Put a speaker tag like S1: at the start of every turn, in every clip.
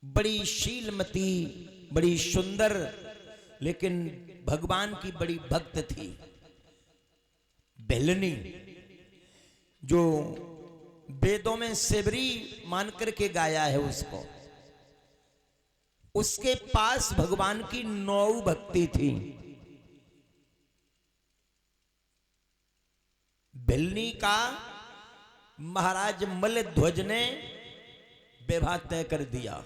S1: बड़ी शीलमती, बड़ी सुंदर, लेकिन भगवान की बड़ी भक्त थी। बेलनी, जो वेदों में सेवरी मान करके गाया है उसको, उसके पास भगवान की 9 भक्ति थी। बेलनी का महाराज मलध्वज ने विवाह तय कर दिया।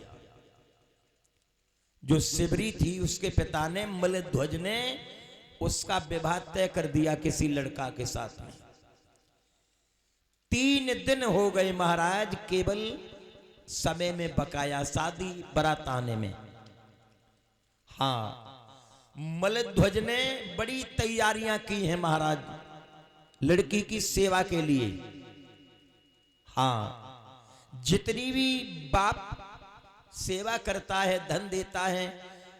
S1: जो सेवरी थी उसके पिता ने, मलध्वज ने उसका विवाह तय कर दिया किसी लड़का के साथ में। 3 दिन हो गए महाराज, केवल समय में बकाया, शादी बारात आने में। हाँ, मलध्वज ने बड़ी तैयारियां की हैं महाराज लड़की की सेवा के लिए। हाँ, जितनी भी बाप सेवा करता है, धन देता है,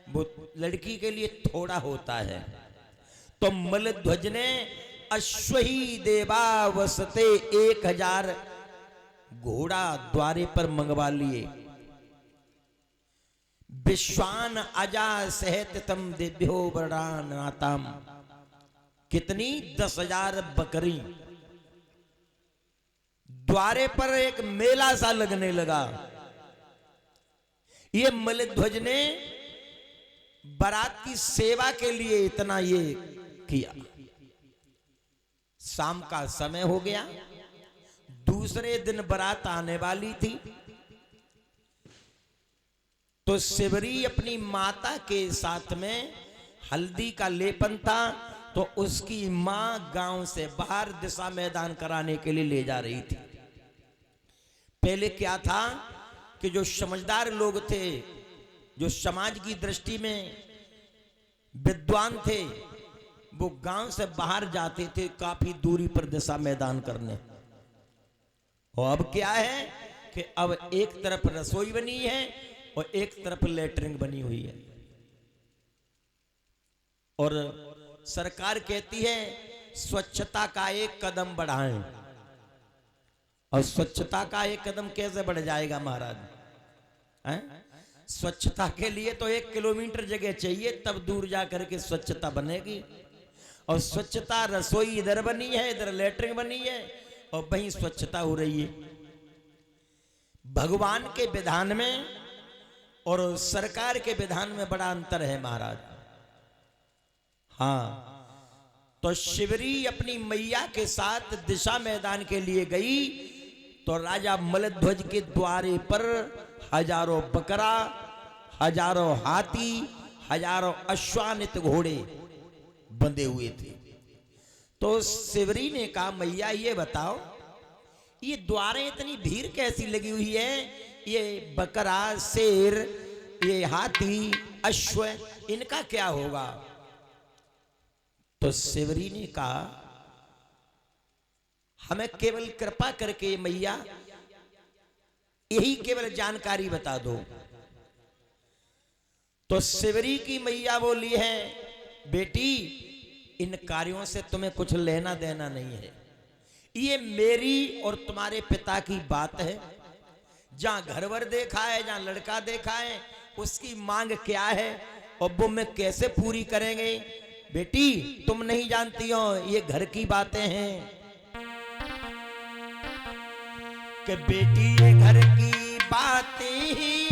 S1: वो लड़की के लिए थोड़ा होता है। तो मलध्वज ने अश्वही देवावसते 1000 घोड़ा द्वारे पर मंगवा लिए। विश्वान अजा सहित तम दिव्यो वर्णानाताम, कितनी 10,000 बकरी। द्वारे पर एक मेला सा लगने लगा। ये मलध्वज ने बारात की सेवा के लिए इतना ये किया। शाम का समय हो गया, दूसरे दिन बारात आने वाली थी। तो सेवरी अपनी माता के साथ में, हल्दी का लेपन था, तो उसकी मां गांव से बाहर दिशा मैदान कराने के लिए ले जा रही थी। पहले क्या था कि जो समझदार लोग थे, जो समाज की दृष्टि में विद्वान थे, वो गांव से बाहर जाते थे काफी दूरी पर दिशा मैदान करने। और अब क्या है कि अब एक तरफ रसोई बनी है और एक तरफ लेटरिन बनी हुई है। और सरकार कहती है स्वच्छता का एक कदम बढ़ाएं। और स्वच्छता का एक कदम कैसे बढ़ जाएगा महाराज? स्वच्छता के लिए तो 1 किलोमीटर जगह चाहिए, तब दूर जा करके स्वच्छता बनेगी। और स्वच्छता, रसोई इधर बनी है, इधर लेटरिन बनी है, और वहीं स्वच्छता हो रही है। भगवान के विधान में और सरकार के विधान में बड़ा अंतर है महाराज। हाँ, तो शिवरी अपनी मैया के साथ दिशा मैदान के लिए गई, तो राजा मलध्वज के द्वारे पर हजारों बकरा, हजारों हाथी, हजारों अश्वान्वित घोड़े बंधे हुए थे। तो शिवरी ने कहा, मैया ये बताओ, ये द्वारे इतनी भीड़ कैसी लगी हुई है? ये बकरा, शेर, ये हाथी, अश्व, इनका क्या होगा? तो शिवरी ने कहा, हमें केवल कृपा करके मैया यही केवल जानकारी बता दो। तो शिवरी की मैया बोली है, बेटी इन कार्यों से तुम्हें कुछ लेना देना नहीं है। ये मेरी और तुम्हारे पिता की बात है। जहां घरवर देखा है, जहां लड़का देखा है, उसकी मांग क्या है और वो मैं कैसे पूरी करेंगे? बेटी तुम नहीं जानती हो, ये घर की बातें हैं कि बेटी ये घर की बातें ही,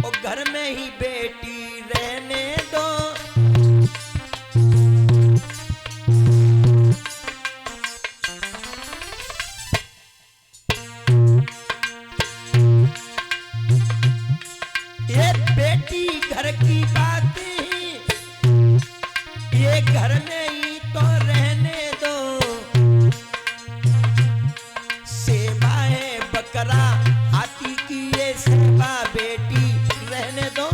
S1: और घर में ही बेटी रहने दो। ये बेटी घर की बातें ही, ये घर में ही तो रहने दो। सेवा है बकरा हाथी की, ये सेवा बेटी रहने दो।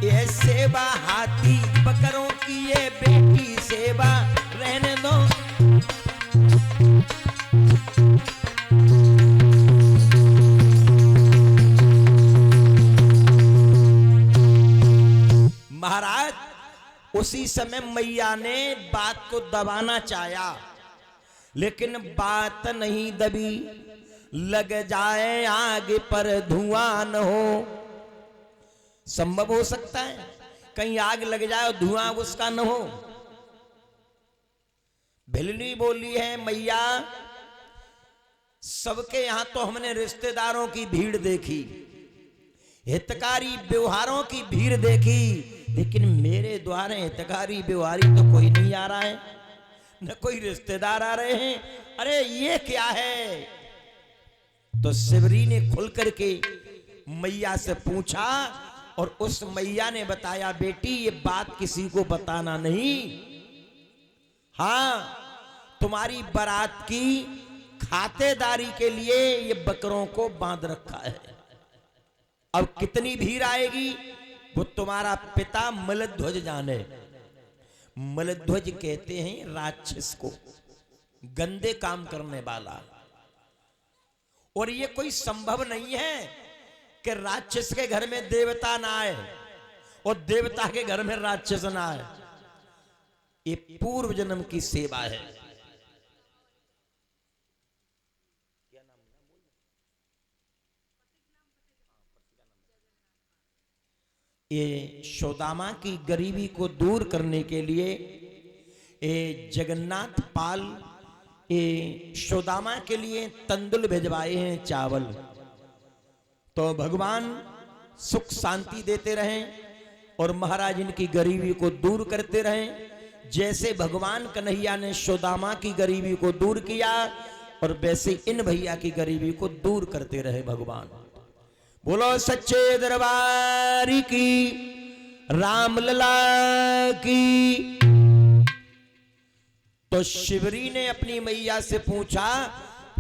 S1: ये सेवा हाथी बकरों की, ये बेटी सेवा रहने दो। महाराज उसी समय मैया ने बात को दबाना चाहा, लेकिन बात नहीं दबी। लग जाए आग पर धुआं न हो। संभव हो सकता है कहीं आग लग जाए और धुआं उसका न हो। भिलनी बोली है, मैया सबके यहां तो हमने रिश्तेदारों की भीड़ देखी, हितकारी व्यवहारों की भीड़ देखी, लेकिन मेरे द्वारा हितकारी व्यवहारी तो कोई नहीं आ रहा है, न कोई रिश्तेदार आ रहे हैं। अरे ये क्या है? तो शिवरी ने खुल करके मैया से पूछा और उस मैया ने बताया, बेटी ये बात किसी को बताना नहीं। हाँ, तुम्हारी बारात की खातेदारी के लिए ये बकरों को बांध रखा है। अब कितनी भीड़ आएगी वो तुम्हारा पिता मलध्वज जाने। मलध्वज कहते हैं राक्षस को, गंदे काम करने वाला। और ये कोई संभव नहीं है कि राक्षस के घर में देवता ना आए और देवता के घर में राक्षस ना आए। ये पूर्व जन्म की सेवा है। ये सुदामा की गरीबी को दूर करने के लिए ये जगन्नाथ पाल ये सुदामा के लिए तंदुल भिजवाए हैं, चावल। तो भगवान सुख शांति देते रहें और महाराज इनकी गरीबी को दूर करते रहें। जैसे भगवान कन्हैया ने सुदामा की गरीबी को दूर किया और वैसे इन भैया की गरीबी को दूर करते रहे भगवान। बोलो सच्चे दरबार की, रामलला की। तो शिवरी ने अपनी मैया से पूछा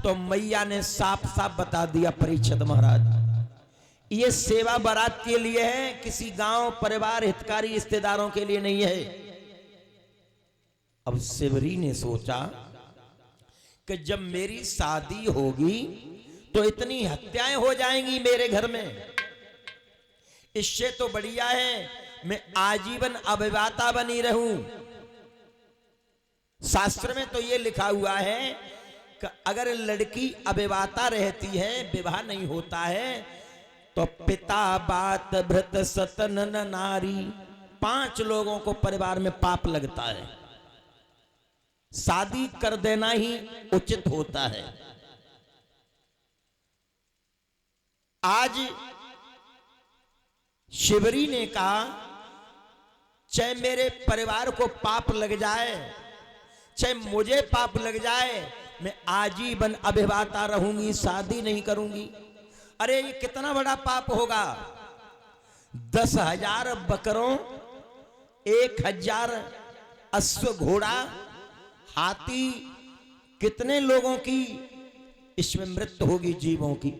S1: तो मैया ने साफ साफ बता दिया, परीक्षित महाराज ये सेवा बारात के लिए है, किसी गांव परिवार हितकारी रिश्तेदारों के लिए नहीं है। अब शिवरी ने सोचा कि जब मेरी शादी होगी तो इतनी हत्याएं हो जाएंगी मेरे घर में, इससे तो बढ़िया है मैं आजीवन अविवाहिता बनी रहूं। शास्त्र में तो ये लिखा हुआ है कि अगर लड़की अविवाहिता रहती है, विवाह नहीं होता है, तो पिता बात भृत सतन नारी 5 लोगों को परिवार में पाप लगता है। शादी कर देना ही उचित होता है। आज शिवरी ने कहा चाहे मेरे परिवार को पाप लग जाए, चाहे मुझे पाप लग जाए, मैं आजीवन अविवाहिता रहूंगी, शादी नहीं करूंगी। अरे ये कितना बड़ा पाप होगा? 10,000 बकरों, 1,000 अश्व घोड़ा हाथी, कितने लोगों की इसमें मृत्यु होगी जीवों की।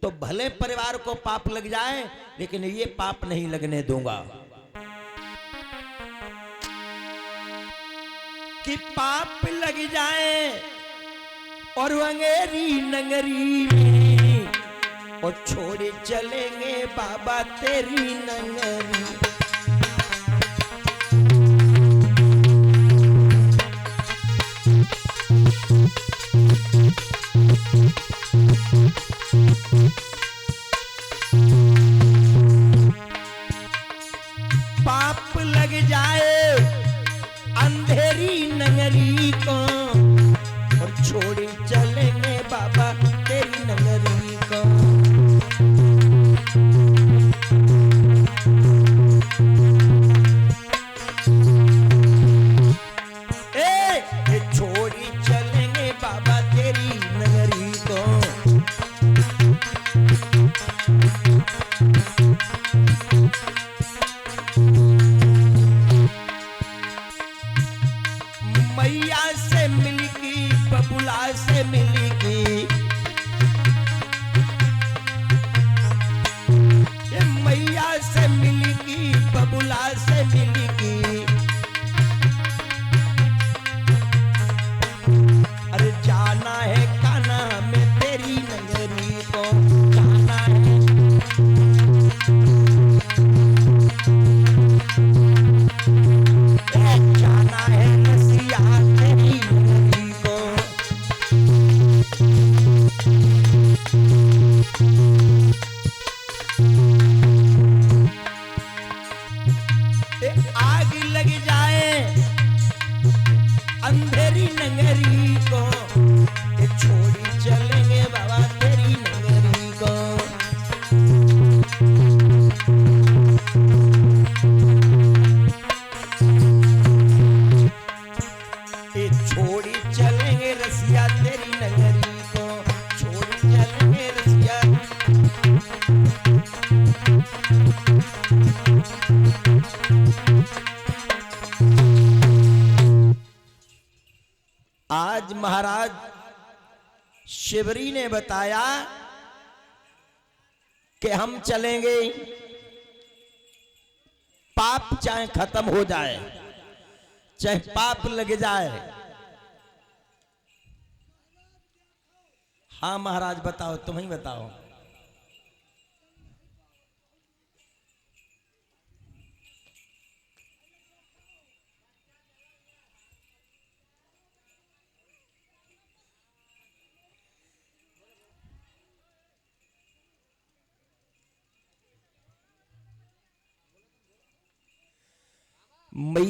S1: तो भले परिवार को पाप लग जाए, लेकिन ये पाप नहीं लगने दूंगा कि पाप लग जाए और अंगेरी नंगरी में और छोड़े चलेंगे बाबा तेरी नंगरी। पाप लग जाए अंधेरी नगरी को और छोड़े चलेंगे बाबा तेरी नगरी को। छोड़ी चलेंगे बाबा तेरी नगरी को। मैया से मिली की, बबुला से मिली की, आग लग जाए अंधेरी नगरी को, छोड़ी चलेंगे बाबा तेरी नगरी को। छोड़ी चलेंगे रसिया तेरी नगरी को, छोड़ी चलेंगे रसिया। आज महाराज शिवरी ने बताया कि हम चलेंगे, पाप चाहे खत्म हो जाए, चाहे पाप लग जाए। हाँ महाराज बताओ, तुम ही बताओ। मैया